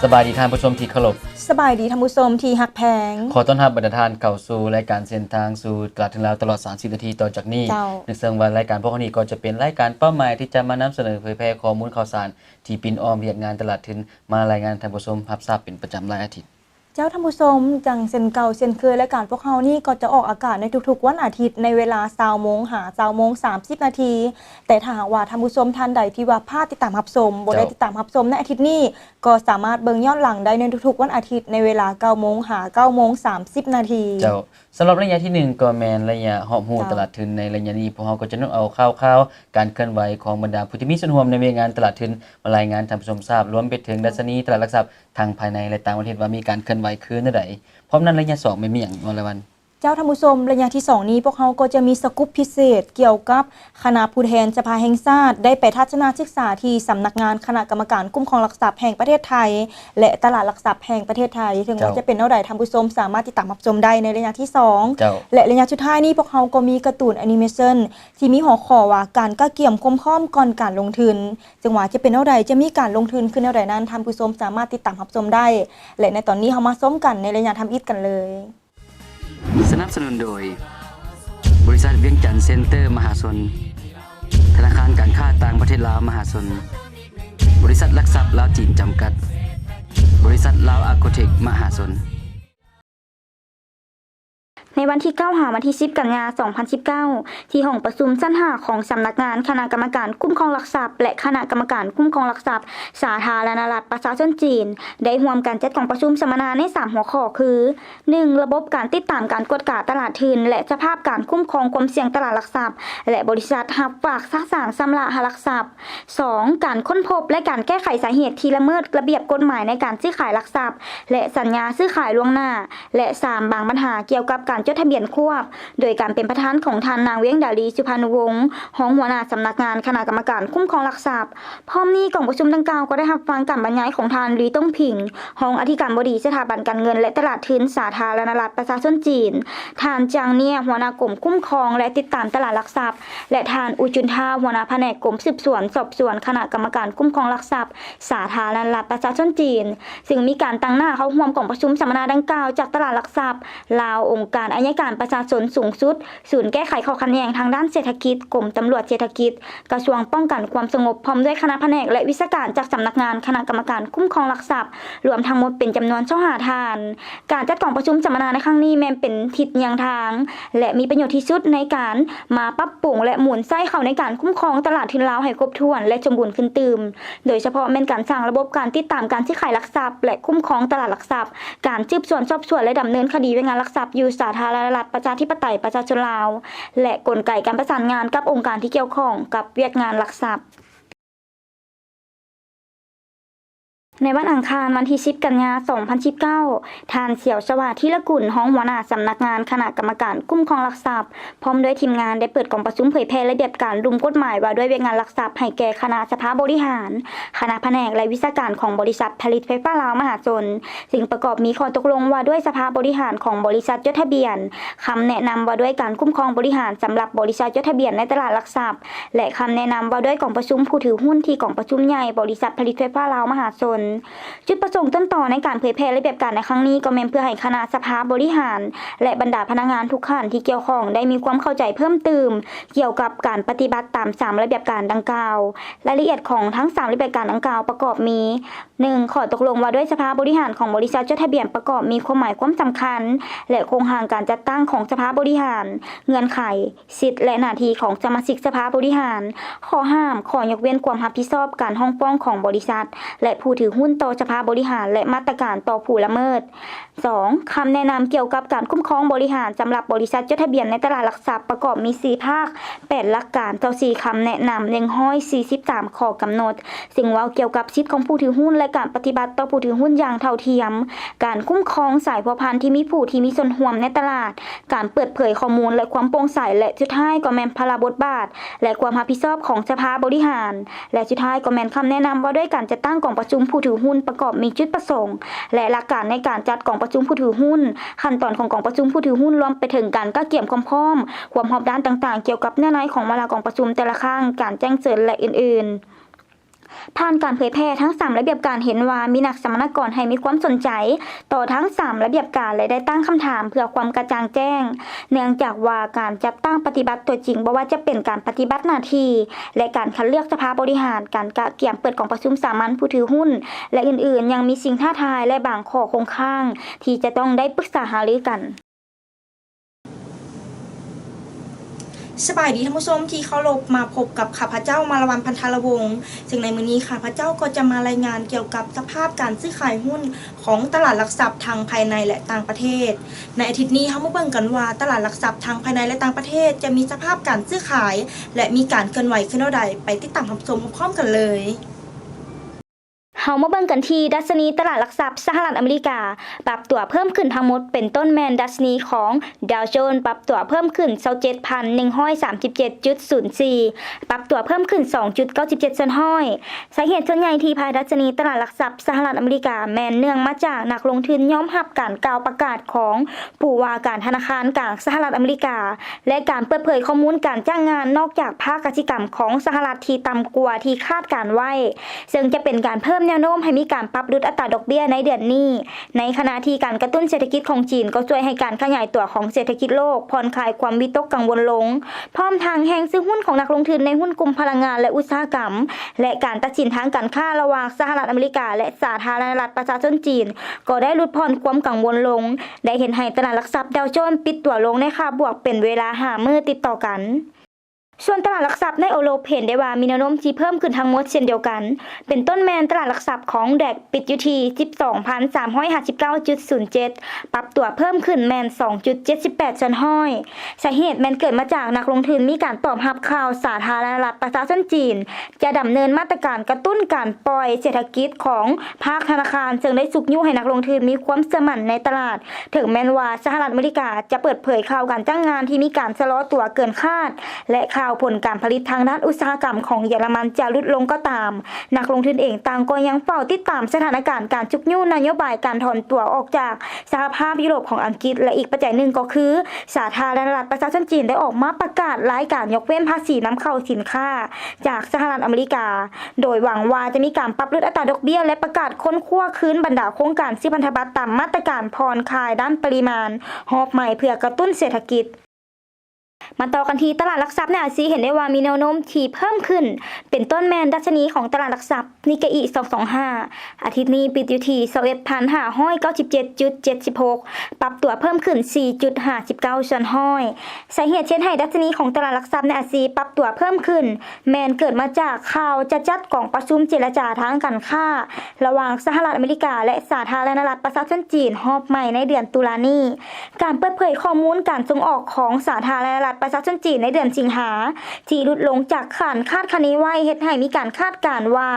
สบายดีท่านผู้ชมที่เคารพสบายดีท่านผู้ชมที่ฮักแพงขอต้อนรับบรรดาท่านเข้าสู่รายการเส้นทางสู่ตลาดถึงแล้วตลอด30นาทีต่อจากนี้ในเชิงว่ารายการพวกนี้ก็จะเป็นรายการเป้าหมายที่จะมานำเสนอเผยแพร่ข้อมูลข่าวสารที่ปิ่นอ้อมเรียกงานตลาดถึงมารายงานท่านผู้ชมรับทราบเป็นประจำรายอาทิตย์เจ้าท่านผู้ชมจังเส้นเก่าเส้นเคยรายการพวกเฮานี่ก็จะออกอากาศในทุกๆวันอาทิตย์ในเวลา 20:30 นาทีแต่ถ้าหากว่าท่านผู้ชมท่านใดที่ว่าพลาดติดตามรับชมบ่ได้ติดตามรับชมในอาทิตย์นี้ก็สามารถเบิ่งย้อนหลังได้ในทุกๆวันอาทิตย์ในเวลา 9:30 นาทีเจ้าสำหรับระยะที่1ก็แม่นระยะหอบฮู้ตลาดทุนในระยะนี้พวกเฮาก็จะนำเอาข่าวการเคลื่อนไหวของบรรดาผู้ที่มีส่วนร่วมในเวงานตลาดทุนมารายงานท่านผู้ชมทราบรวมไปถึงดัชนีตลาดหลักทรัพย์ทางภายในและต่างประเทศว่ามีการเคลื่อนไหวคือจังไดพร้อมนั้นระยะ2ไม่มีหยังอรวรรณเจ้าท่านผู้ชมระยะที่2นี้พวกเขาก็จะมีสกู๊ปพิเศษเกี่ยวกับคณะผู้แทนสภาแห่งชาติได้ไปทัศนศึกษาที่สำนักงานคณะกรรมการคุ้มครองหลักทรัพย์แห่งประเทศไทยและตลาดหลักทรัพย์แห่งประเทศไทยถึงว่าจะเป็นเท่าใดท่านผู้ชมสามารถติดตามรับชมได้ในระยะที่2และระยะสุดท้ายนี้พวกเขาก็มีการ์ตูนแอนิเมชันที่มีหัวข้อว่าการก้าวเกี่ยมคมค้อมก่อนการลงทุนจึงว่าจะเป็นเท่าใดจะมีการลงทุนขึ้นเท่าใดนั้นท่านผู้ชมสามารถติดตามรับชมได้และในตอนนี้เรามาชมกันในระยะทำอิฐกันเลยสนับสนุนโดยบริษัทเวียงจันทร์เซ็นเตอร์มหาชนธนาคารการค้าต่างประเทศลาวมหาชนบริษัทหลักทรัพย์ลาวจีนจำกัดบริษัทลาวอาร์โกเทคมหาชนในวันที่9 วันที่ 10 กันยายน 2019 ที่ห้องประชุมชั้น 5 ของสำนักงานคณะกรรมการคุ้มครองหลักทรัพย์และคณะกรรมการคุ้มครองหลักทรัพย์สาธารณรัฐประชาชนจีนได้ร่วมกันจัดกองประชุมสัมมนาใน3หัวข้อคือ 1. ระบบการติดตามการกวดกาตลาดทุนและสภาพการคุ้มครองความเสี่ยงตลาดหลักทรัพย์และบริษัทรับฝากสร้างชำระหลักทรัพย์ 2. การค้นพบและการแก้ไขสาเหตุที่ละเมิดระเบียบกฎหมายในการซื้อขายหลักทรัพย์และสัญญาซื้อขายล่วงหน้าและ 3. บางปัญหาเกี่ยวกับการจดทะเบียนควบโดยการเป็นประธานของท่านนางเวียงดาลีสุภานุวงศ์รองหัวหน้าสำนักงานคณะกรรมการคุ้มครองหลักทรัพย์พร้อมนี้กองประชุมดังกล่าวก็ได้รับฟังการบรรยายของท่านลีต้งผิงรองอธิการบดีสถาบันการเงินและตลาดทุนสาธารณรัฐประชาชนจีนท่านจางเนียหัวหน้ากรมคุ้มครองและติดตามตลาดหลักทรัพย์และท่านอุจุนทาหัวหน้าแผนกกรมสืบสวนสอบสวนคณะกรรมการคุ้มครองหลักทรัพย์สาธารณรัฐประชาชนจีนซึ่งมีการตั้งหน้าเข้าร่วมกองประชุมสัมมนาดังกล่าวจากตลาดหลักทรัพย์ลาวองค์การอัยการประชาชนสูงสุดศูนย์แก้ไขข้อขัดแย้งทางด้านเศรษฐกิจกรมตำรวจเศรษฐกิจกระทรวงป้องกันความสงบพร้อมด้วยคณะแผนกและวิชาการจากสำนักงานคณะกรรมการคุ้มครองหลักทรัพย์รวมทั้งหมดเป็นจำนวน25ท่านการจัดกองประชุมสัมมนาในครั้งนี้แม้เป็นทิศยังทางและมีประโยชน์ที่สุดในการมาปรับปรุงและหมุนไส้เข้าในการคุ้มครองตลาดทุนลาวให้ครบถ้วนและสมบูรณ์ขึ้นตื่มโดยเฉพาะแม่นการสร้างระบบการติดตามการซื้อขายหลักทรัพย์และคุ้มครองตลาดหลักทรัพย์การสืบสวนสอบสวนและดำเนินคดีเวงานหลักทรัพย์อยู่สาธารณรัฐประชาธิปไตยประชาชนลาวและกลไกการประสานงานกับองค์การที่เกี่ยวข้องกับเวียดงานหลักทรัพย์ในวันอังคารวันที่10 กันยายน 2019 ท่านเสี่ยวสวัสดิ์ธีรกุลรองหัวหน้าสำนักงานคณะกรรมการคุ้มครองหลักทรัพย์พร้อมด้วยทีมงานได้เปิดกองประชุมเผยแพร่ระเบียบการรุมกฎหมายว่าด้วยเวียดงานหลักทรัพย์ให้แก่คณะสภาบริหารคณะแผนกและวิชาการของบริษัทผลิตไฟฟ้าลาวมหาชนซึ่งประกอบมีข้อตกลงว่าด้วยสภาบริหารของบริษัทจดทะเบียนคำแนะนำว่าด้วยการคุ้มครองบริหารสำหรับบริษัทจดทะเบียนในตลาดหลักทรัพย์และคำแนะนำว่าด้วยกองประชุมผู้ถือหุ้นที่กองประชุมใหญ่บริษัทผลิตไฟฟ้าลาวมหาชนจุดประสงค์ต้นต่อในการเผยแพร่ระเบียบการในครั้งนี้ก็แม่นเพื่อให้คณะสภาบริหารและบรรดาพนักงานทุกขั้นที่เกี่ยวข้องได้มีความเข้าใจเพิ่มเติมเกี่ยวกับการปฏิบัติตาม3ระเบียบการดังกล่าวรายละเอียดของทั้ง3ระเบียบการดังกล่าวประกอบมี 1. ข้อตกลงว่าด้วยสภาบริหารของบริษัทจดทะเบียนประกอบมีความหมายความสำคัญและโครงสร้างการจัดตั้งของสภาบริหารเงื่อนไขสิทธิและหน้าที่ของสมาชิกสภาบริหารข้อห้ามข้อยกเว้นความรับผิดชอบการห้องป้องของบริษัทและผู้ถือหุ้นต่อสภาบริหารและมาตรการต่อผู้ละเมิด 2. คำแนะนำเกี่ยวกับการคุ้มครองบริหารสำหรับบริษัทจดทะเบียนในตลาดหลักทรัพย์ประกอบมี4ภาค8หลักการต่อ4คำแนะนำ143ข้อกำหนดซึ่งว่าเกี่ยวกับสิทธิของผู้ถือหุ้นและการปฏิบัติต่อผู้ถือหุ้นอย่างเท่าเทียมการคุ้มครองสายพัวพันที่มีผู้ที่มีส่วนร่วมในตลาดการเปิดเผยข้อมูลและความโปร่งใสและสุดท้ายก็แม่นพลบทบาทและความรับผิดชอบของสภาบริหารและสุดท้ายก็แม่นคำแนะนำว่าด้วยการจัดตั้งกองประชุมผู้ถือหุ้นประกอบมีจุดประสงค์และหลักการในการจัดกองประชุมผู้ถือหุ้นขั้นตอนของกองประชุมผู้ถือหุ้นรวมไปถึงการก้าวเกี่ยมความพร้อมความรอบด้านต่างๆเกี่ยวกับเนื้อในของเวลากองประชุมแต่ละครั้งการแจ้งเตือนและอื่นๆ ผ่านการเผยแพร่ทั้ง3ระเบียบการเห็นว่ามีนักสัมมนากรให้มีความสนใจต่อทั้ง3ระเบียบการและได้ตั้งคำถามเพื่อความกระจ่างแจ้งเนื่องจากว่าการจัดตั้งปฏิบัติตัวจริงบ่ว่าจะเป็นการปฏิบัติหน้าที่และการคัดเลือกสภาบริหารการกะเกี่ยมเปิดกองประชุมสามัญผู้ถือหุ้นและอื่นๆยังมีสิ่งท้าทายและบางข้อคงค้างที่จะต้องได้ปรึกษาหารือกันสบายดีท่านผู้ชมที่เคารพมาพบกับข้าพเจ้ามารวันพันธารวงศ์ซึ่งในมื้อนี้ข้าพเจ้าก็จะมารายงานเกี่ยวกับสภาพการซื้อขายหุ้นของตลาดหลักทรัพย์ทางภายในและต่างประเทศในอาทิตย์นี้เรามาเบิ่งกันว่าตลาดหลักทรัพย์ทางภายในและต่างประเทศจะมีสภาพการซื้อขายและมีการเคลื่อนไหวขึ้นเท่าใดไปติดตามรับชมพร้อมกันเลยเฮามาเบิ่งกันที่ดัชนีตลาดหลักทรัพย์สหรัฐอเมริกาปรับตัวเพิ่มขึ้นทั้งหมดเป็นต้นแมนดัชนีของดาวโจนส์ปรับตัวเพิ่มขึ้น 27,137.04 ปรับตัวเพิ่มขึ้น 2.97 ส่วนห้อยสาเหตุส่วนใหญ่ที่ภายดัชนีตลาดหลักทรัพย์สหรัฐอเมริกาแม่นเนื่องมาจากนักลงทุนยอมรับการกล่าวประกาศของผู้ว่าการธนาคารกลางสหรัฐอเมริกาและการเปิดเผยข้อมูลการจ้างงานนอกจากภาคกสิกรรมของสหรัฐที่ต่ำกว่าที่คาดการไว้ซึ่งจะเป็นการเพิ่มแนวโน้มให้มีการปรับลดอัตราดอกเบี้ยในเดือนนี้ในขณะที่การกระตุ้นเศรษฐกิจของจีนก็ช่วยให้การขยายตัวของเศรษฐกิจโลกผ่อนคลายความวิตกกังวลลงพร้อมทางแห่งซื้อหุ้นของนักลงทุนในหุ้นกลุ่มพลังงานและอุตสาหกรรมและการตัดสินทางการค้าระหว่างสหรัฐอเมริกาและสาธารณรัฐประชาชนจีนก็ได้ลดผ่อนความกังวลลงได้เห็นให้ตลาดหลักทรัพย์ดาวโจนส์ปิดตัวลงในค่าบวกเป็นเวลา5 มื้อติดต่อกันส่วนตลาดหลักทรัพย์ในยุโรปเห็นได้ว่ามีแนวโน้มที่เพิ่มขึ้นทั้งหมดเช่นเดียวกันเป็นต้นแมนตลาดหลักทรัพย์ของแดกปิดอยู่ที่ 12,359.07 ปรับตัวเพิ่มขึ้นแมน 2.78 ส่วนห้อยสาเหตุแมนเกิดมาจากนักลงทุนมีการตอบรับข่าวสาธารณรัฐประชาชนจีนจะดำเนินมาตรการกระตุ้นการปล่อยเศรษฐกิจของภาคธนาคารซึ่งได้สุกยุให้นักลงทุนมีความเชื่อมั่นในตลาดถึงแม้ว่าสหรัฐอเมริกาจะเปิดเผยข่าวการจ้างงานที่มีการชะลอตัวเกินคาดและข่าวผลการผลิตทางด้านอุตสาหกรรมของเยอรมันจะลดลงก็ตามนักลงทุนเองต่างก็ยังเฝ้าติดตามสถานการณ์การจุกยุ่นนโยบายการถอนตัวออกจากสหภาพยุโรปของอังกฤษและอีกปัจจัยหนึ่งก็คือสาธารณรัฐประชาชนจีนได้ออกมาประกาศรายการยกเว้นภาษีนำเข้าสินค้าจากสหรัฐอเมริกาโดยหวังว่าจะมีการปรับลดอัตราดอกเบี้ยและประกาศค้นคว้าคืนบรรดาโครงการซื้อพันธบัตรตามมาตรการผ่อนคลายด้านปริมาณหอบใหม่เพื่อกระตุ้นเศรษฐกิจมาต่อกันที่ตลาดหลักทรัพย์ในอาเซียนเห็นได้ว่ามีแนวโน้มที่เพิ่มขึ้นเป็นต้นแมนดัชนีของตลาดหลักทรัพย์นิกเกอิ225อาทิตย์นี้ปิดอยู่ที่ 21,597.76 ปรับตัวเพิ่มขึ้น 4.59 ส่วนห้อยสาเหตุเช่นให้ดัชนีของตลาดหลักทรัพย์ในอาเซียนปรับตัวเพิ่มขึ้นแมนเกิดมาจากข่าวจะจัดกล่องประชุมเจรจาทางการค้าระหว่างสหรัฐอเมริกาและสาธารณรัฐประชาชนจีนฮอบใหม่ในเดือนตุลานี้การเปิดเผยข้อมูลการส่งออกของสาธารณรัฐประชาชนจีนในเดือนสิงหาที่ลดลงจากคาดคะเนไว้เฮ็ดให้มีการคาดการณ์ว่า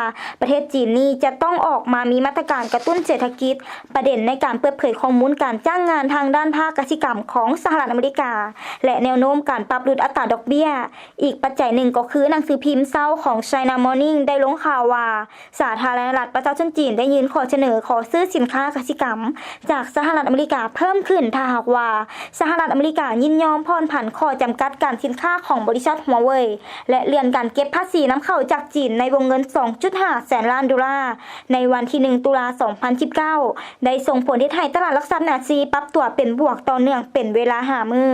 ประเทศจีนนี้จะต้องออกมามีมาตรการกระตุ้นเศรษฐกิจประเด็นในการเปิดเผยข้อมูลการจ้างงานทางด้านภาคกสิกรรมของสหรัฐอเมริกาและแนวโน้มการปรับลดอัตราดอกเบี้ยอีกปัจจัยหนึ่งก็คือหนังสือพิมพ์เช้าของ China Morning ได้ลงข่าวว่าสาธารณรัฐประชาชนจีนได้ยื่นขอเสนอขอซื้อสินค้ากสิกรรมจากสหรัฐอเมริกาเพิ่มขึ้นถ้าหากว่าสหรัฐอเมริกายินยอมผ่อนผันข้อจำกัดการสินค้าของบริษัทหัวเว่ยและเลื่อนการเก็บภาษีนำเข้าจากจีนในวงเงิน 2.5 แสนล้านดอลลาร์ในวันที่ 1 ตุลาคม 2019 ได้ส่งผลให้ตลาดหลักทรัพย์ในอาเซียนปรับตัวเป็นบวกต่อเนื่องเป็นเวลา5 มื้อ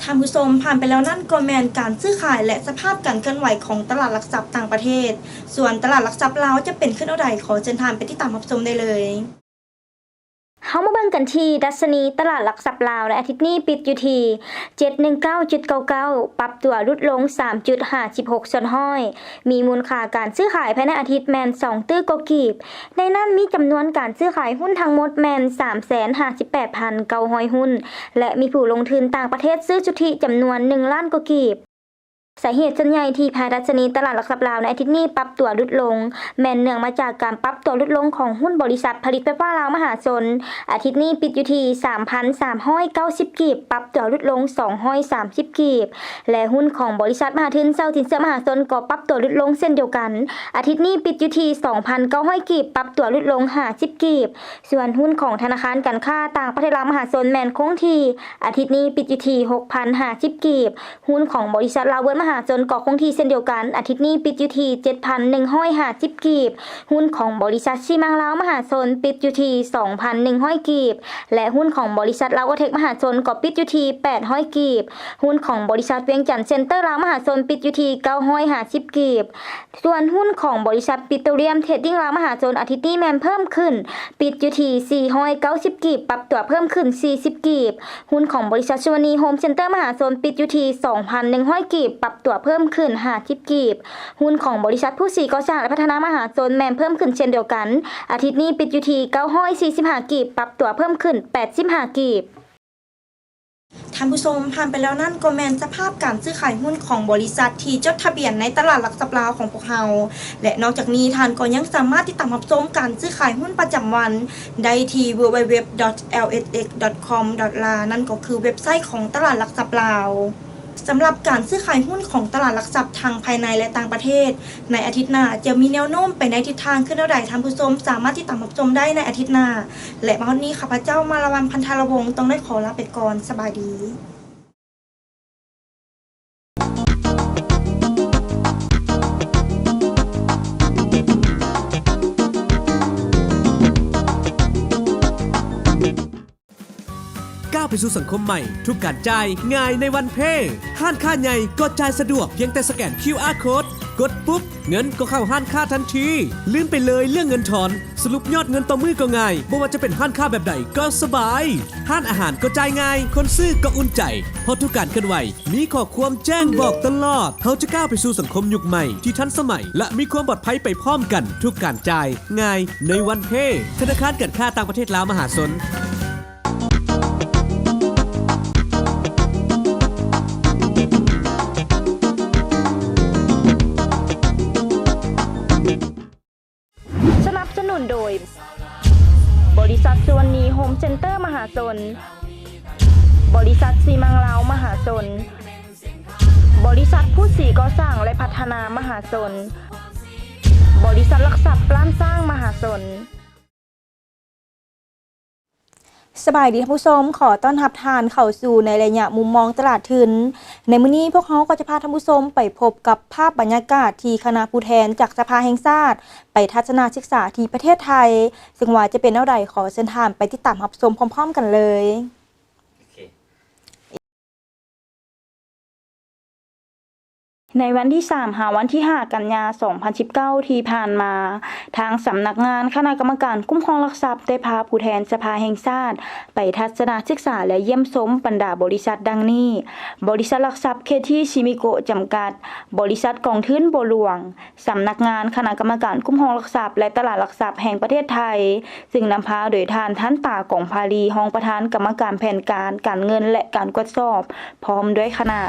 ท่านผู้ชมผ่านไปแล้วนั่นก็แมนการซื้อขายและสภาพการเคลื่อนไหวของตลาดหลักทรัพย์ต่างประเทศส่วนตลาดหลักทรัพย์ลาวจะเป็นขึ้นเท่าใดขอเชิญท่านไปติดตามรับชมได้เลยเฮามาเบิ่งกันที่ดัชนีตลาดหลักทรัพย์ลาวในอาทิตย์นี้ปิดอยู่ที่ 719.99 ปรับตัวลดลง 3.56 ส่วนห้อยมีมูลค่าการซื้อขายภายในอาทิตย์แมน2ตื้อกว่ากีบในนั้นมีจำนวนการซื้อขายหุ้นทั้งหมดแมน 358,900 หุ้นและมีผู้ลงทุนต่างประเทศซื้อสุทธิจำนวน1 ล้านกว่ากีบสาเหตุส่วนใหญ่ที่ภายดัชนีตลาดหลักทรัพย์ลาวในอาทิตย์นี้ปรับตัวลดลงแม่นเนื่องมาจากการปรับตัวลดลงของหุ้นบริษัทผลิตไฟฟ้าลาวมหาชนอาทิตย์นี้ปิดอยู่ที่ 3,390 กีบปรับตัวลดลง230กีบและหุ้นของบริษัทมหาทุนเซาสินเชื่อมหาชนก็ปรับตัวลดลงเช่นเดียวกันอาทิตย์นี้ปิดอยู่ที่ 2,900 กีบปรับตัวลดลง50กีบส่วนหุ้นของธนาคารการค้าต่างประเทศลาวมหาชนแม่นคงที่อาทิตย์นี้ปิดอยู่ที่ 6,050 กีบหุ้นของบริษัทลาวเวิร์ด หาชนก็คงที่เช่นเดียวกันอาทิตย์นี้ปิดอยู่ที่ 7,150 กีบหุ้นของบริษัทซีมังลาวมหาชนปิดอยู่ที่ 2,100 กีบและหุ้นของบริษัทลาวเทคมหาชนก็ปิดอยู่ที่ 800 กีบหุ้นของบริษัทเวียงจันทร์เซ็นเตอร์ลาวมหาชนปิดอยู่ที่ 950 กีบส่วนหุ้นของบริษัทปิโตรเลียมเทรดดิ้งลาวมหาชนอาทิตย์นี้แม่นเพิ่มขึ้นปิดอยู่ที่490 กีบปรับตัวเพิ่มขึ้น40 กีบหุ้นของบริษัทชวนีโฮมเซ็นเตอร์มหาชนปิดอยู่ที่ 2,100 กีบปรับตัวเพิ่มขึ้น50 กีบหุ้นของบริษัทผู้สีก่อสร้างและพัฒนามหาชนแม่นเพิ่มขึ้นเช่นเดียวกันอาทิตย์นี้ปิดอยู่ที่945 กีบปรับตัวเพิ่มขึ้น85 กีบท่านผู้ชมผ่านไปแล้วนั่นก็แมนสภาพการซื้อขายหุ้นของบริษัทที่จดทะเบียนในตลาดหลักทรัพย์ลาวของพวกเราและนอกจากนี้ท่านก็ยังสามารถติดตามรับชมการซื้อขายหุ้นประจำวันได้ที่ www.lsx.com.la นั่นก็คือเว็บไซต์ของตลาดหลักทรัพย์ลาวสำหรับการซื้อขายหุ้นของตลาดหลักทรัพย์ทางภายในและต่างประเทศในอาทิตย์หน้าจะมีแนวโน้มไปในทิศทางขึ้นเท่าใดท่านผู้ชมสามารถติดตามรับชมได้ในอาทิตย์หน้าและวันนี้ข้าพเจ้ามาละวันพันธารวงศ์ต้องได้ขอลาไปก่อนสบายดีก้าวไปสู่สังคมใหม่ทุกการจ่ายง่ายในวันเพ่ห้านค้าใหญ่ก็จ่ายสะดวกเพียงแต่สแกน QR Code กดปุ๊บเงินก็เข้าห้านค้าทันทีลืมไปเลยเรื่องเงินถอนสรุปยอดเงินต่อมือก็ง่ายไม่ว่าจะเป็นห้านค้าแบบใดก็สบายห้านอาหารก็จ่ายง่ายคนซื้อก็อุ่นใจเพราะทุกการเคลื่อนไหวมีข้อความแจ้งบอกตลอดเขาจะก้าวไปสู่สังคมยุคใหม่ที่ทันสมัยและมีความปลอดภัยไปพร้อมกันทุกการจ่ายง่ายในวันเพ่ธนาคารการค้าต่างประเทศลาวมหาชนโดยบริษัทชวนีโฮมเซ็นเตอร์มหาชนบริษัทซีมังลาวมหาชนบริษัทผู้สีก่อสร้างและพัฒนามหาชนบริษัทหลักทรัพย์ล้านสร้างมหาชนสบายดีท่านผู้ชมขอต้อนรับทานเข้าสู่ในระยะมุมมองตลาดทุนในมื้อนี้พวกเขาก็จะพาท่านผู้ชมไปพบกับภาพบรรยากาศที่คณะผู้แทนจากสภาแห่งชาติไปทัศนศึกษาที่ประเทศไทยซึ่งว่าจะเป็นแนวใดขอเชิญท่านไปติดตามรับชมพร้อมๆกันเลยในวันที่3 หาวันที่ 5 กันยายน 2019 ที่ผ่านมาทางสำนักงานคณะกรรมการคุ้มครองหลักทรัพย์ได้พาผู้แทนสภาแห่งชาติไปทัศนศึกษาและเยี่ยมชมบรรดาบริษัทดังนี้บริษัทหลักทรัพย์เคที่ชิมิโกะจำกัดบริษัทกองทุนบัวหลวงสำนักงานคณะกรรมการคุ้มครองหลักทรัพย์และตลาดหลักทรัพย์แห่งประเทศไทยซึ่งนำพาโดยท่านทันตากองพาลีรองประธานกรรมการแผนการเงินและการตรวจสอบพร้อมด้วยคณะ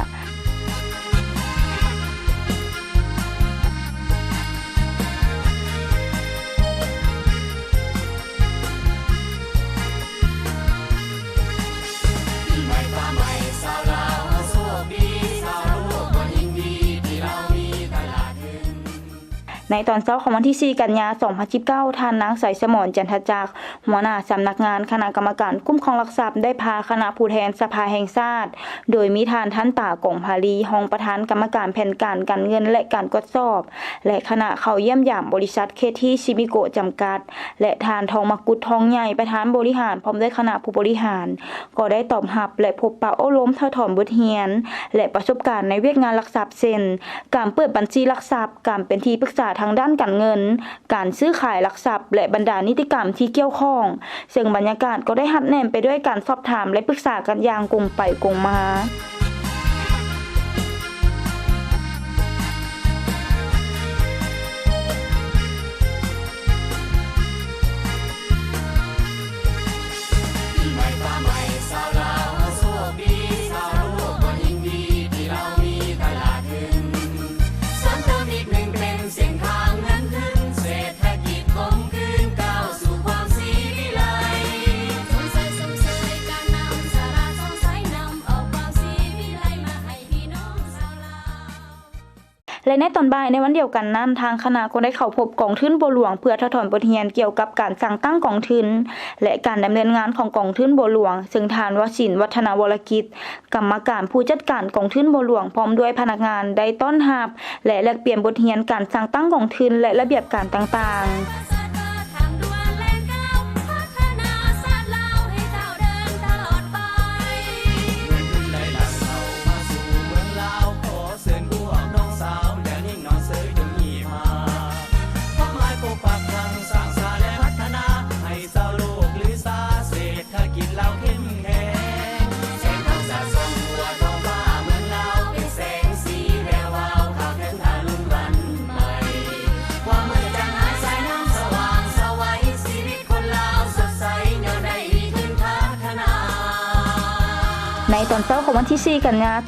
ในตอนเช้าของวันที่ 4 กันยายน 2019 ท่านนางใสสมรจันทจักรหัวหน้าสำนักงานคณะกรรมการคุ้มครองหลักทรัพย์ได้พาคณะผู้แทนสภาแห่งชาติโดยมีท่านทันตากงพาลีรองประธานกรรมการแผนการเงินและการตรวจสอบและคณะเข้าเยี่ยมยามบริษัทเคที่ชิมิโกะจำกัดและท่านทองมกุฎทองใหญ่ประธานบริหารพร้อมด้วยคณะผู้บริหารก็ได้ตอบรับและพบปะอบรมถ่ายทอดบทเรียนและประสบการณ์ในเวียกงานหลักทรัพย์เช่นการเปิดบัญชีหลักทรัพย์การเป็นที่ปรึกษาทางด้านการเงินการซื้อขายหลักทรัพย์และบรรดานิติกรรมที่เกี่ยวข้องซึ่งบรรยากาศก็ได้หัดแนมไปด้วยการสอบถามและปรึกษากันอย่างกงไปกงมา และในตอนบ่ายในวันเดียวกันนั้นทางคณะก็ได้เข้าพบกองทุนบัวหลวงเพื่อถอนบทเรียนเกี่ยวกับการสั่งตั้งกองทุนและการดำเนินงานของกองทุนบัวหลวงซึ่งทานวชินทร์วัฒนวรกิจกรรมการผู้จัดการกองทุนบัวหลวงพร้อมด้วยพนักงานได้ต้อนรับและแลกเปลี่ยนบทเรียนการสั่งตั้งกองทุนและระเบียบการต่างๆในตอนเช้าของวันที่ 4 กันยายน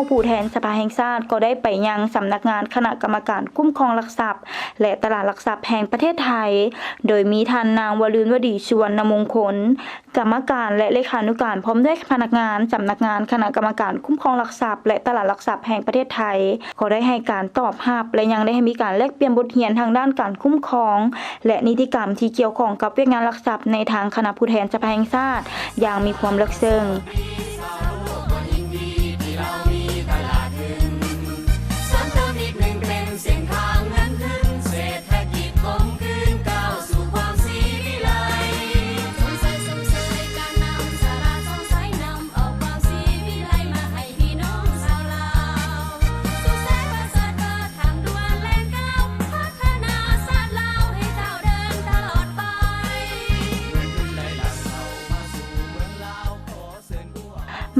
2019 ผู้แทนสภาแห่งชาติก็ได้ไปยังสำนักงานคณะกรรมการคุ้มครองหลักทรัพย์และตลาดหลักทรัพย์แห่งประเทศไทยโดยมีท่านนางวรืนวดีสุวรรณมงคลกรรมการและเลขานุการพร้อมด้วยพนักงานสำนักงานคณะกรรมการคุ้มครองหลักทรัพย์และตลาดหลักทรัพย์แห่งประเทศไทยก็ได้ให้การตอบรับและยังได้ให้มีการแลกเปลี่ยนบทเรียนทางด้านการคุ้มครองและนิติกรรมที่เกี่ยวข้องกับเวียกงานหลักทรัพย์ในทางคณะผู้แทนสภาแห่งชาติอย่างมีความลึกซึ้ง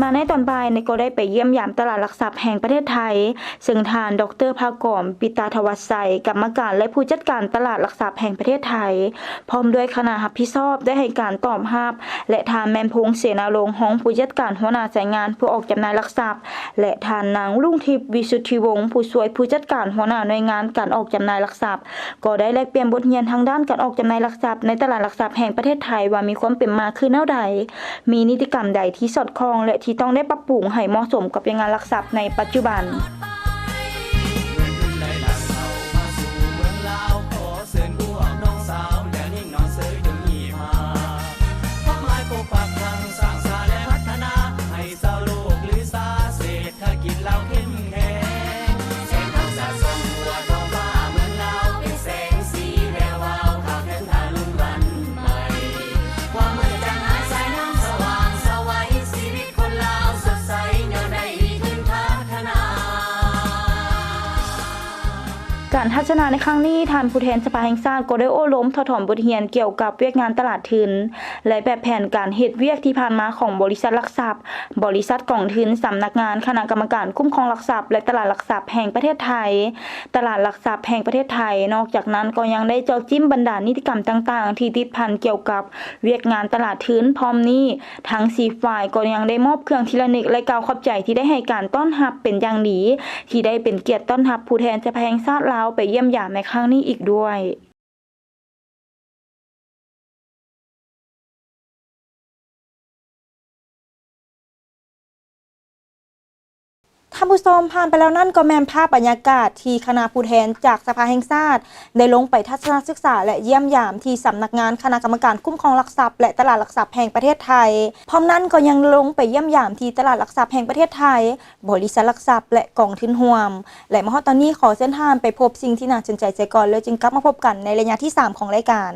มาในตอนบ่ายก็ได้ไปเยี่ยมยามตลาดหลักทรัพย์แห่งประเทศไทยซึ่งทานดร.ภากร ปิตาทวัชชัยกรรมการและผู้จัดการตลาดหลักทรัพย์แห่งประเทศไทยพร้อมด้วยคณะรับผิดชอบได้ให้การตอบรับและทานแมนพงษ์เสนาลงค์ห้องผู้จัดการหัวหน้าสายงานผู้ออกจำหน่ายหลักทรัพย์และทานนางรุ่งทิพย์วิสุทธิวงศ์ผู้ช่วยผู้จัดการหัวหน้าหน่วยงานการออกจำหน่ายหลักทรัพย์ก็ได้แลกเปลี่ยนบทเรียนทางด้านการออกจำหน่ายหลักทรัพย์ในตลาดหลักทรัพย์แห่งประเทศไทยว่ามีความเป็นมาคือแนวใดมีนิติกรรมใดที่สอดคล้องและที่ต้องได้ปรับปรุงให้เหมาะสมกับงานหลักทรัพย์ในปัจจุบันการทัศนาในครั้งนี้ท่านผู้แทนสภาแห่งชาติก็ได้โอ้ล้มถอนบทเรียนเกี่ยวกับเวียกงานตลาดทุนและแบบแผนการเฮ็ดเวียกที่ผ่านมาของบริษัทหลักทรัพย์บริษัทกองทุนสำนักงานคณะกรรมการคุ้มครองหลักทรัพย์และตลาดหลักทรัพย์แห่งประเทศไทยตลาดหลักทรัพย์แห่งประเทศไทยนอกจากนั้นก็ยังได้เจาะจิ้มบรรดานิติกรรมต่างๆที่ติดพันเกี่ยวกับเวียกงานตลาดทุนพร้อมนี้ทั้ง4ฝ่ายก็ยังได้มอบเครื่องทีละนิดและกล่าวขอบใจที่ได้ให้การต้อนรับเป็นอย่างดีที่ได้เป็นเกียรติต้อนรับผู้แทนสภาแห่งชาติลาวไปเยี่ยมยามในครั้งนี้อีกด้วย ท่านผู้ชมผ่านไปแล้วนั่นก็แม่นภาพบรรยากาศที่คณะผู้แทนจากสภาแห่งชาติได้ลงไปทัศนศึกษาและเยี่ยมยามที่สำนักงานคณะกรรมการคุ้มครองหลักทรัพย์และตลาดหลักทรัพย์แห่งประเทศไทยพร้อมนั้นก็ยังลงไปเยี่ยมยามที่ตลาดหลักทรัพย์แห่งประเทศไทยบริษัทหลักทรัพย์และกองทุนรวมและมาฮอดตอนนี้ขอเส้นทางไปพบสิ่งที่น่าสนใจใจก่อนเลยจึงกลับมาพบกันในระยะที่3ของรายการ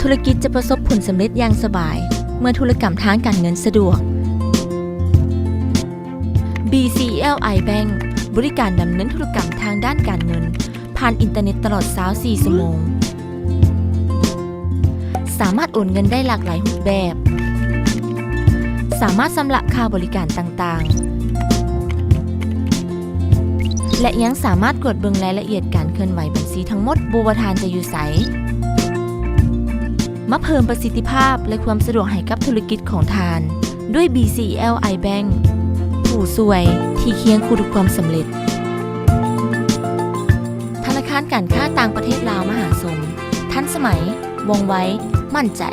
ธุรกิจจะประสบผลสำเร็จอย่างสบายเมื่อธุรกรรมทางการเงินสะดวก BCLI Bank บริการดำเนินธุรกรรมทางด้านการเงินผ่านอินเทอร์เน็ตตลอด24 ชั่วโมงสามารถโอนเงินได้หลากหลายรูปแบบสามารถชำระค่าบริการต่างๆและยังสามารถกดเบิ่งรายละเอียดการเคลื่อนไหวบัญชีทั้งหมดบ่ว่าท่านจะอยู่ไสมาเพิ่มประสิทธิภาพและความสะดวกให้กับธุรกิจของทานด้วย BCLI Bank ผู้ช่วยที่เคียงคู่ทุกความสำเร็จธนาคารการค้าต่างประเทศลาวมหา นสมัยว่องไวมั่นใจ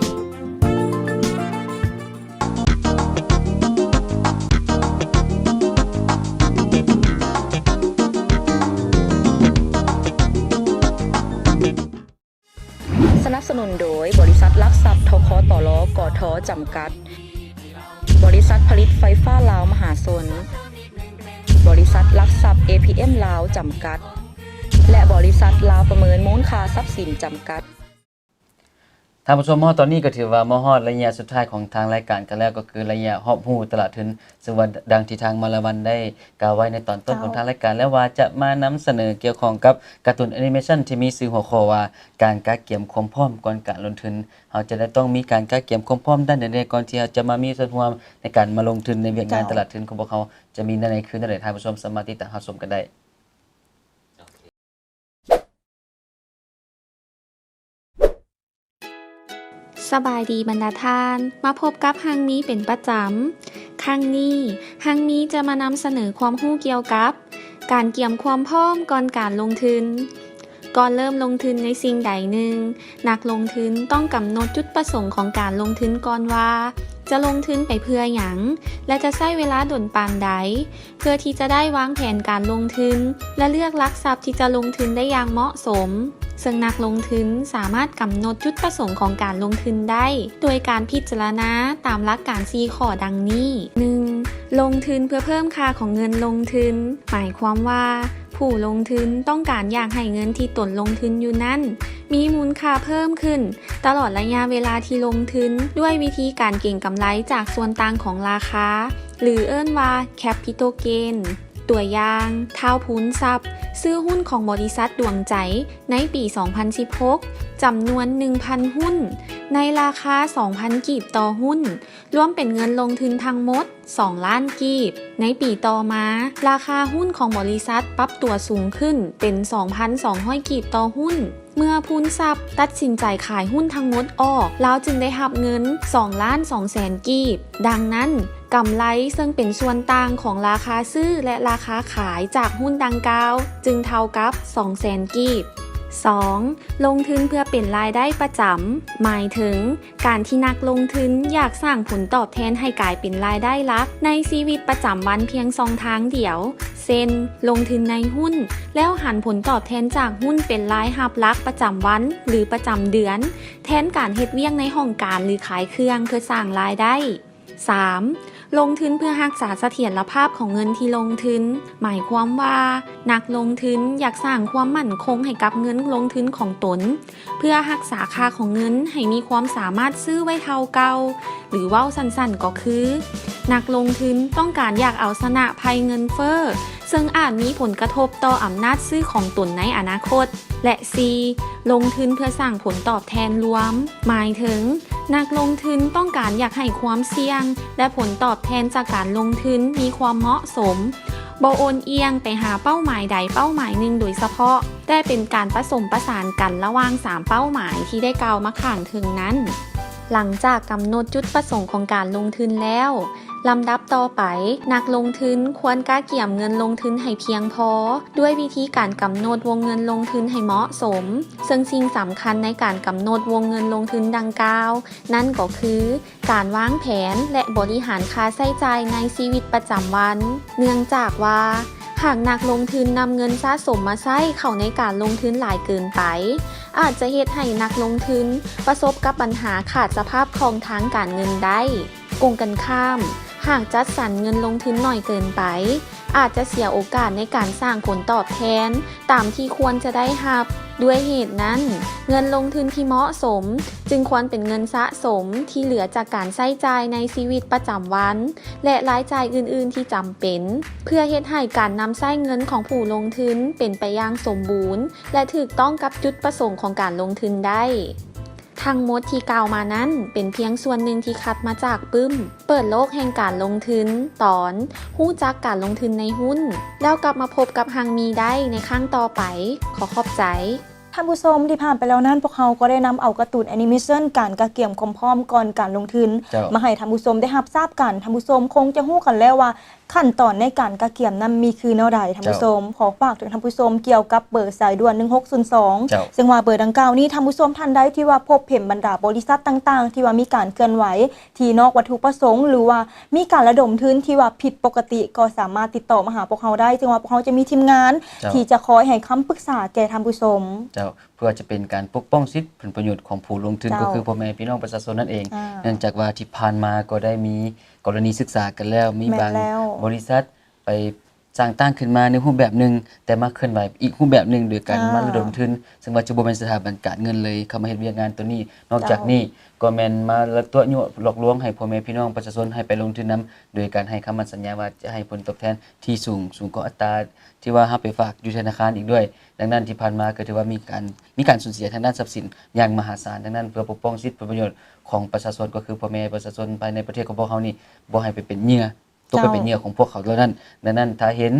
สนับสนุนโดยบริษัทลักทรัพย์ทคตลกทจำกัดบริษัทผลิตไฟฟ้าลาวมหาชนบริษัทลักทรัพย์ APM ลาวจำกัดและบริษัทลาวประเมินมูลค่าทรัพย์สินจำกัดท่านผู้ชมฮอดตอนนี้ก็ถือว่ามาฮอดระยะสุดท้ายของทางรายการกันแล้วก็คือระยะฮอบฮู้ตลาดทุนซึ่งว่าดังที่ทางมาลาวันได้กล่าวไว้ในตอนต้นของทางรายการแล้วว่าจะมานำเสนอเกี่ยวข้องกับการ์ตูนแอนิเมชันที่มีชื่อหัวข้อว่าการกักเก็บความพร้อมก่อนการลงทุนเฮาจะได้ต้องมีการกักเก็บความพร้อมด้านใดๆก่อนที่เราจะมามีส่วนร่วมในการมาลงทุนในเวียกงานตลาดทุนของพวกเขาจะมีในคืนใดท่านผู้ชมสามารถติดตามรับชมกันได้สบายดีบรรดาท่านมาพบกับฮังมีเป็นประจำครั้งนี้ฮังมีจะมานำเสนอความรู้เกี่ยวกับ การเกี่ยมความพร้อมก่อนการลงทุนก่อนเริ่มลงทุนในสิ่งใดหนึ่งนักลงทุนต้องกำหนดจุดประสงค์ของการลงทุนก่อนว่าจะลงทุนไปเพื่อหยังและจะใช้เวลาดนปานใดเพื่อที่จะได้วางแผนการลงทุนและเลือกหลักทรัพย์ที่จะลงทุนได้อย่างเหมาะสมซึ่งนักลงทุนสามารถกำหนดจุดประสงค์ของการลงทุนได้โดยการพิจารณาตามหลักการ4ข้อดังนี้ 1. ลงทุนเพื่อเพิ่มค่าของเงินลงทุนหมายความว่าผู้ลงทุนต้องการอยากให้เงินที่ตนลงทุนอยู่นั้นมีมูลค่าเพิ่มขึ้นตลอดระยะเวลาที่ลงทุนด้วยวิธีการเก็งกำไรจากส่วนต่างของราคาหรือเอิ้นว่า Capital Gain ตัวอย่างท้าวพูนทรัพย์ซื้อหุ้นของบริษัทดวงใจในปี 2016 จำนวน 1,000 หุ้นในราคา 2,000 กีบต่อหุ้นรวมเป็นเงินลงทุนทั้งหมด 2 ล้านกีบในปีต่อมาราคาหุ้นของบริษัทปรับตัวสูงขึ้นเป็น 2,200 กีบต่อหุ้นเมื่อพูนทรัพย์ตัดสินใจขายหุ้นทั้งหมดออกแล้วจึงได้รับเงิน 2,200,000 กีบดังนั้นกำไรซึ่งเป็นส่วนต่างของราคาซื้อและราคาขายจากหุ้นดังกล่าวจึงเท่ากับ 200,000 กีบ 2. ลงทุนเพื่อเป็นรายได้ประจำหมายถึงการที่นักลงทุนอยากสร้างผลตอบแทนให้กลายเป็นรายได้หลักในชีวิตประจำวันเพียง2 ทางเดียวเช่นลงทุนในหุ้นแล้วหันผลตอบแทนจากหุ้นเป็นรายรับหลักประจำวันหรือประจำเดือนแทนการเฮ็ดเวียกในห้องการหรือขายเครื่องเพื่อสร้างรายได้ 3. ลงทุนเพื่อรักษาเสถียรภาพของเงินที่ลงทุนหมายความว่านักลงทุนอยากสร้างความมั่นคงให้กับเงินลงทุนของตนเพื่อรักษาค่าของเงินให้มีความสามารถซื้อไว้เท่าเก่าหรือเว้าสั้นๆก็คือนักลงทุนต้องการอยากเอาชนะภัยเงินเฟ้อซึ่งอาจมีผลกระทบต่ออำนาจซื้อของตนในอนาคตและ 4. ลงทุนเพื่อสร้างผลตอบแทนรวมหมายถึงนักลงทุนต้องการอยากให้ความเสี่ยงและผลตอบแทนจากการลงทุนมีความเหมาะสมบ่โอนเอียงไปหาเป้าหมายใดเป้าหมายหนึ่งโดยเฉพาะแต่เป็นการผสมผสานกันระหว่าง3เป้าหมายที่ได้กล่าวมาข้างถึงนั้นหลังจากกำหนดจุดประสงค์ของการลงทุนแล้วลำดับต่อไปนักลงทุนควรกะเกี่ยมเงินลงทุนให้เพียงพอด้วยวิธีการกำหนดวงเงินลงทุนให้เหมาะสมซึ่งสิ่งสำคัญในการกำหนดวงเงินลงทุนดังกล่าวนั่นก็คือการวางแผนและบริหารค่าใช้จ่ายในชีวิตประจำวันเนื่องจากว่าหากนักลงทุนนำเงินสะสมมาใช้เข้าในการลงทุนหลายเกินไปอาจจะเฮ็ดให้นักลงทุนประสบกับปัญหาขาดสภาพคล่องทางการเงินได้ตรงกันข้ามหากจัดสรรเงินลงทุนหน่อยเกินไปอาจจะเสียโอกาสในการสร้างผลตอบแทนตามที่ควรจะได้รับด้วยเหตุนั้นเงินลงทุนที่เหมาะสมจึงควรเป็นเงินสะสมที่เหลือจากการใช้จ่ายในชีวิตประจำวันและรายจ่ายอื่นๆที่จำเป็นเพื่อเฮ็ดให้การนำใช้เงินของผู้ลงทุนเป็นไปอย่างสมบูรณ์และถูกต้องกับจุดประสงค์ของการลงทุนได้ทั้งหมดที่กล่าวมานั้นเป็นเพียงส่วนหนึ่งที่คัดมาจากปึ้มเปิดโลกแห่งการลงทุนตอนฮู้จักการลงทุนในหุ้นแล้วกลับมาพบกับฮังมีได้ในครั้งต่อไปขอขอบใจ ถ้า านผู้ชมที่ผ่านไปแล้วนั้นพวกเขาก็ได้นำเอาการ์ตูนแอนิเมชันการกะเกี่ยมความพร้อมก่อนการลงทุน เจ้าม มาให้ท่านผู้ชมได้รับทราบกันท่านผู้ชมคงจะฮู้กันแล้วว่าขั้นตอนในการกะเกี่ยมนั้นมีคือแนวใดท่านผู้ชมขอฝากถึงท่านผู้ชมเกี่ยวกับเบอร์สายด่วน1602 เจ้า ซึ่งว่าเบอร์ดังกล่าวนี้ท่านผู้ชมท่านใดที่ว่าพบเห็นบรรดาบริษัทต่างๆ ที่ว่ามีการเคลื่อนไหวที่นอกวัตถุประสงค์หรือว่ามีการระดมทุนที่ว่าผิดปกติก็สามารถติดต่อมาหาพวกเขาได้ซึ่งว่าพวกเขาจะมีทีมงาน เจ้า ที่จะคอยให้คำปรึกษาแก่ท่านผู้ชม เจ้าเพื่อจะเป็นการปกป้องสิทธิผลประโยชน์ของผู้ลงทุน เจ้า ก็คือพ่อแม่พี่น้องประชาชนนั่นเอง อ่า เนื่องจากว่าที่ผ่านมาก็ได้มีกรณีศึกษากันแล้วมี แม่น บาง แล้ว บริษัทไปสร้างตั้งขึ้นมาในรูปแบบหนึงแต่มาเคลื่อนไหวอีกรูปแบบหนึงโดยการมาระดมทุนซึ่งว่าจะบ่เป็นสถาบันการเงินเลยเข้ามาเฮ็ดเวียกงานตัวนี้ นอกจากนี้ก็แม่นมาตัวยั่วหลอกลวงให้พ่อแม่พี่น้องประชาชนให้ไปลงทุนนํโดยการให้คำมั่นสัญญาว่าจะให้ผลตอบแทนที่สูงกว่าอัตราที่ว่าเฮาไปฝากอยู่ธนาคารอีกด้วย ดังนั้นที่ผ่านมาก็ถือว่ามีการสูญเสียทางด้านทรัพย์สินอย่างมหาศาลดังนั้นเพื่อปกป้องสิทธิผลประโยชน์ของประชาชนก็คือพ่อแม่ประชาชนภายในประเทศของพวกเขานี่บ่ให้ไปเป็นเหยื่อตกไปเป็นเหยื่อของพวกเขาเท่านั้นดังนั้นถ้าเห็น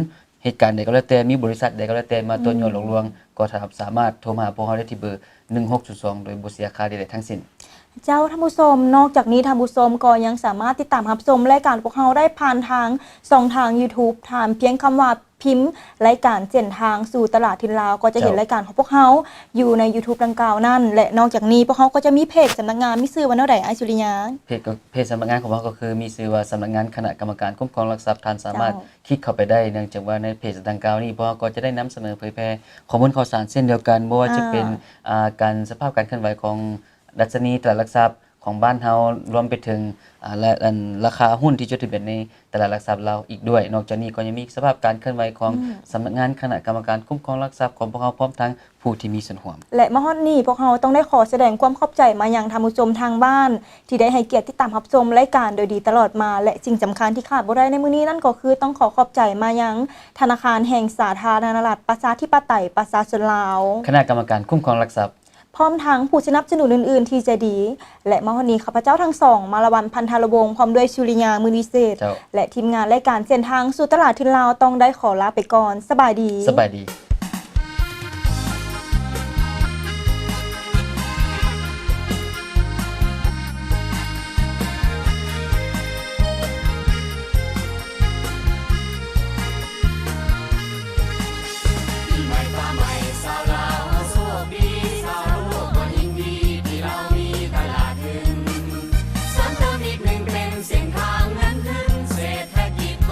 เหตุการณ์ใดก็แล้วแต่มีบริษัทใดก็แล้วแต่มาตัวโยนหลอกลวงก็สามารถโทรมาหาพวกเขาได้ที่เบอร์1602โดยบ่เสียค่าใดๆทั้งสิ้น เจ้าท่านผู้ชมนอกจากนี้ท่านผู้ชมก็ยังสามารถติดตามรับชมรายการพวกเราได้ผ่านทางทาง YouTube ทางเพียงคำว่าพิมพ์รายการเส้นทางสู่ตลาดทินลาวก็จะเห็นรายการของพวกเราอยู่ใน YouTube ดังกล่าวนั่นและนอกจากนี้พวกเขาก็จะมีเพจสำนักงานมีชื่อว่าแนวใดไอสุริยา เพจสำนักงานของเราก็คือมีชื่อว่าสำนักงานคณะกรรมการคุ้มครองหลักทรัพย์ท่านสามารถคลิกเข้าไปได้เนื่องจากว่าในเพจดังกล่าวนี้พวกเราก็จะได้นำเสนอเผยแพร่ข้อมูลข่าวสารเช่นเดียวกันบ่ว่าจะเป็นการสภาพการเคลื่อนไหวของดัชนีตลาดหลักทรัพย์ของบ้านเฮารวมไปถึงและราคาหุ้นที่จดทะเบียนในตลาดหลักทรัพย์เราอีกด้วยนอกจากนี้ก็ยังมีสภาพการเคลื่อนไหวของสำนักงานคณะกรรมการคุ้มครองหลักทรัพย์ของพวกเราพร้อมทั้งผู้ที่มีส่วนร่วม และมาฮอดนี้พวกเราต้องได้ขอแสดงความขอบใจมายังท่านผู้ชมทางบ้าน ที่ได้ให้เกียรติติดตามรับชมรายการโดยดีตลอดมาและสิ่งสำคัญที่ขาดบ่ได้ในมื้อนี้นั่นก็คือต้องขอบใจมายังธนาคารแห่งสาธารณรัฐประชาธิปไตยประชาชนลาว คณะกรรมการคุ้มครองหลักทรัพย์ พร้อมทั้งผู้สนับสนุนอื่นๆที่ใจดี และมาวันนี้ข้าพเจ้าทั้งสองมาละวันพันธารวงศ์พร้อมด้วยชุริยามือนิเศษ เจ้า และทีมงานรายการเส้นทางสู่ตลาดทินลาวต้องได้ขอลาไปก่อนสบายดี สบายดี